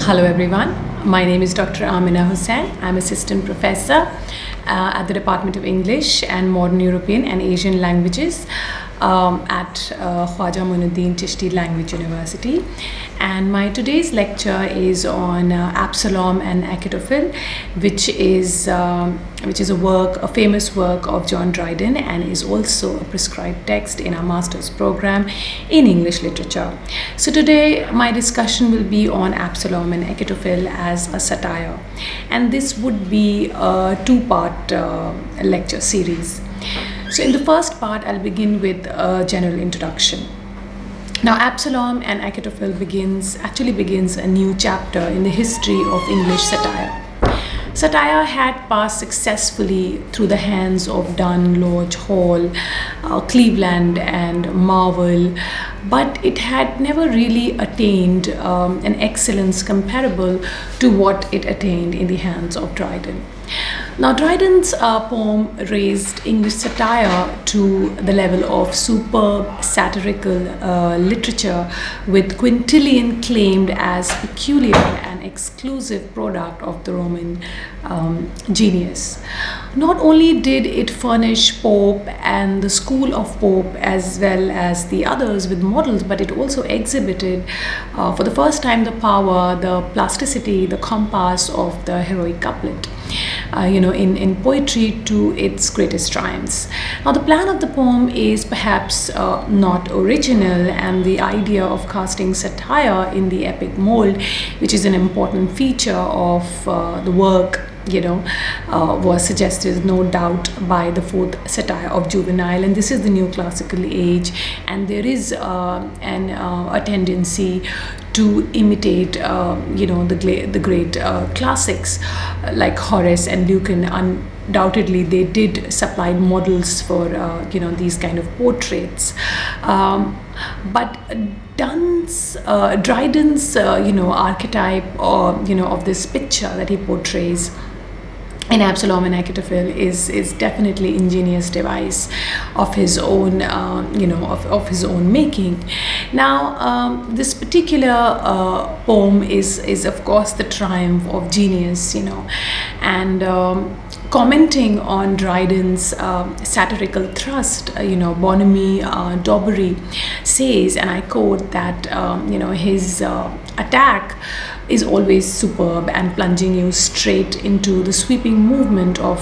Hello everyone, my name is Dr. Amina Hussain. I'm assistant professor at the Department of English and Modern European and Asian Languages at Khwaja Muinuddin Chishti Language University. And my today's lecture is on Absalom and Achitophel, which is a work, a famous work of John Dryden, and is also a prescribed text in our master's program in English literature. So today my discussion will be on Absalom and Achitophel as a satire, and this would be a two-part lecture series. So in the first part, I'll begin with a general introduction. Now, Absalom and Achitophel begins a new chapter in the history of English satire. Satire had passed successfully through the hands of Donne, Lodge, Hall, Cleveland, and Marvell, but it had never really attained an excellence comparable to what it attained in the hands of Dryden. Now, Dryden's poem raised English satire to the level of superb satirical literature, with Quintilian claimed as peculiar and exclusive product of the Roman genius. Not only did it furnish Pope and the school of Pope as well as the others with models, but it also exhibited for the first time the power, the plasticity, the compass of the heroic couplet. In poetry to its greatest triumphs. Now, the plan of the poem is perhaps not original, and the idea of casting satire in the epic mold, which is an important feature of the work, was suggested, no doubt, by the fourth satire of Juvenal, and this is the new classical age, and there is a tendency to imitate, the great classics like Horace and Lucan. Undoubtedly, they did supply models for these kind of portraits, but Dryden's archetype of this picture that he portrays in Absalom and Achitophel is definitely ingenious device of his own, of his own making. Now, this particular poem is of course the triumph of genius, and commenting on Dryden's satirical thrust, Bonamy Daubery says, and I quote, that his attack is always superb and plunging you straight into the sweeping movement of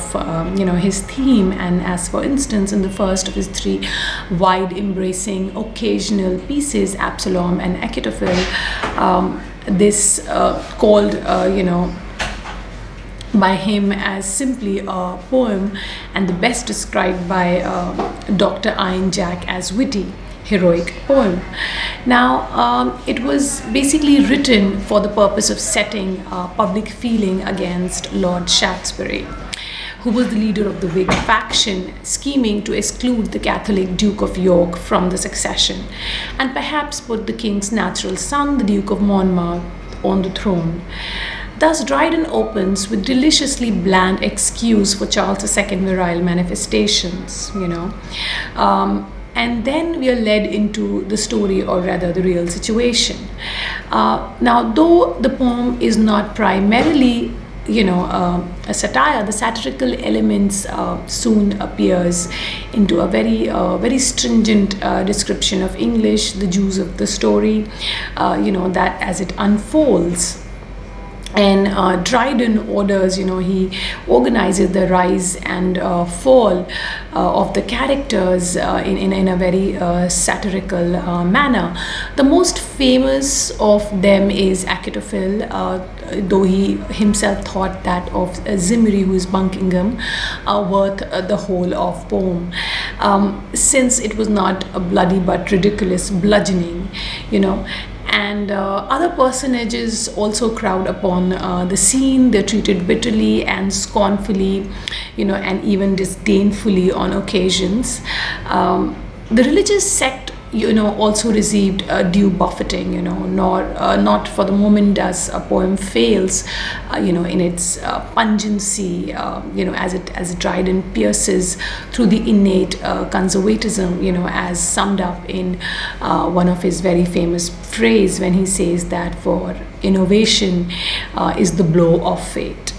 his theme. And as for instance, in the first of his three wide embracing occasional pieces, Absalom and Achitophel, this called by him as simply a poem, and the best described by Dr. Ian Jack as witty, heroic poem. Now, it was basically written for the purpose of setting public feeling against Lord Shaftesbury, who was the leader of the Whig faction, scheming to exclude the Catholic Duke of York from the succession, and perhaps put the king's natural son, the Duke of Monmouth, on the throne. Thus, Dryden opens with deliciously bland excuse for Charles II virile manifestations, and then we are led into the story, or rather the real situation. Now, though the poem is not primarily a satire, the satirical elements soon appears into a very stringent description of English, the Jews of the story, that as it unfolds. And Dryden orders, he organizes the rise and fall of the characters in a very satirical manner. The most famous of them is Achitophel, though he himself thought that of Zimri, who is Buckingham, worth the whole of poem, since it was not a bloody but ridiculous bludgeoning, And other personages also crowd upon the scene. They're treated bitterly and scornfully, and even disdainfully on occasions. The religious sect, also received due buffeting, nor not for the moment does a poem fails, in its pungency, as Dryden pierces through the innate conservatism, as summed up in one of his very famous phrase when he says that for innovation is the blow of fate.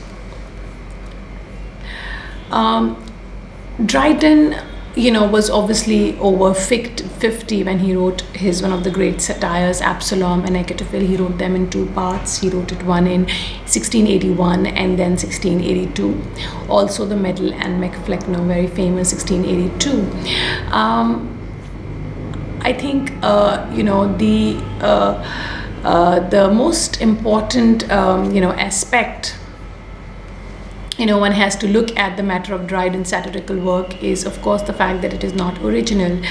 Dryden, was obviously over 50 when he wrote one of the great satires, Absalom and Achitophel. He wrote them in two parts. He wrote it one in 1681 and then 1682. Also, the Medal and Macflecknoe, very famous, 1682. I think the most important aspect one has to look at the matter of Dryden's satirical work is, of course, the fact that it is not original.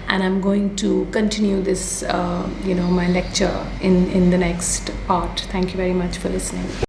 And I'm going to continue this, my lecture in the next part. Thank you very much for listening.